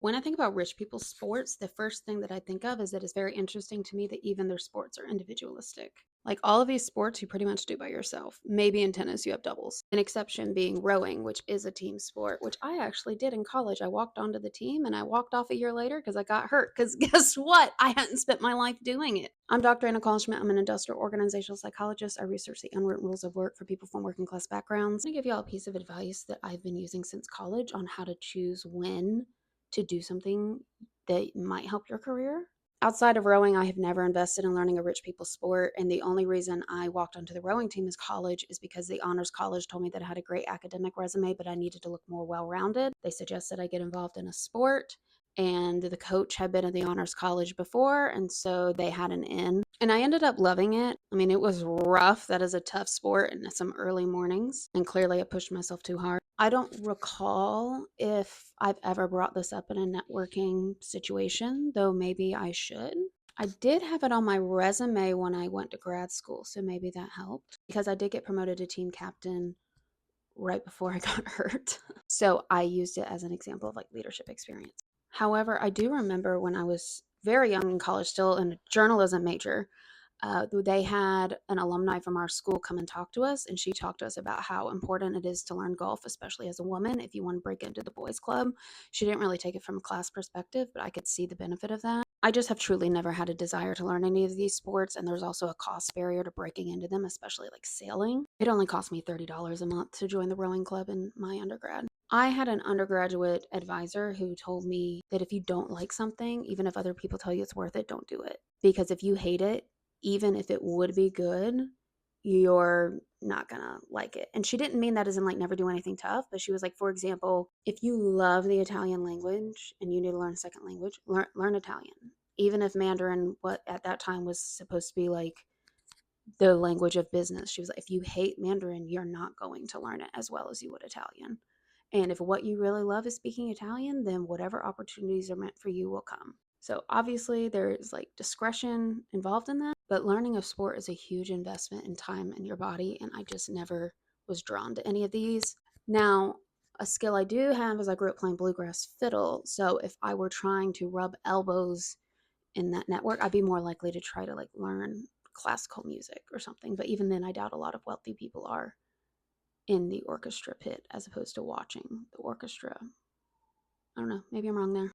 When I think about rich people's sports, the first thing that I think of is that it's very interesting to me that even their sports are individualistic. Like all of these sports, you pretty much do by yourself. Maybe in tennis, you have doubles. An exception being rowing, which is a team sport, which I actually did in college. I walked onto the team and I walked off a year later because I got hurt. Because guess what? I hadn't spent my life doing it. I'm Dr. Anna College-Schmidt. I'm an industrial organizational psychologist. I research the unwritten rules of work for people from working class backgrounds. I'm going to give you all a piece of advice that I've been using since college on how to choose when to do something that might help your career. Outside of rowing, I have never invested in learning a rich people's sport. And the only reason I walked onto the rowing team as college is because the honors college told me that I had a great academic resume, but I needed to look more well rounded. They suggested I get involved in a sport. And the coach had been at the honors college before. And so they had an in. And I ended up loving it. I mean, it was rough. That is a tough sport and some early mornings. And clearly, I pushed myself too hard. I don't recall if I've ever brought this up in a networking situation, though maybe I should. I did have it on my resume when I went to grad school, so maybe that helped because I did get promoted to team captain right before I got hurt. So I used it as an example of like leadership experience. However, I do remember when I was very young in college, still in a journalism major, they had an alumni from our school come and talk to us, and she talked to us about how important it is to learn golf, especially as a woman, if you want to break into the boys' club. She didn't really take it from a class perspective, but I could see the benefit of that. I just have truly never had a desire to learn any of these sports, and there's also a cost barrier to breaking into them, especially like sailing. It only cost me $30 a month to join the rowing club in my undergrad. I had an undergraduate advisor who told me that if you don't like something, even if other people tell you it's worth it, don't do it. Because if you hate it, even if it would be good, you're not gonna like it. And she didn't mean that as in like never do anything tough, but she was like, for example, if you love the Italian language and you need to learn a second language, learn Italian. Even if Mandarin, what at that time was supposed to be like the language of business, she was like, if you hate Mandarin, you're not going to learn it as well as you would Italian. And if what you really love is speaking Italian, then whatever opportunities are meant for you will come. So obviously there's like discretion involved in that, but learning a sport is a huge investment in time and your body. And I just never was drawn to any of these. Now, a skill I do have is I grew up playing bluegrass fiddle. So if I were trying to rub elbows in that network, I'd be more likely to try to like learn classical music or something. But even then, I doubt a lot of wealthy people are in the orchestra pit as opposed to watching the orchestra. I don't know. Maybe I'm wrong there.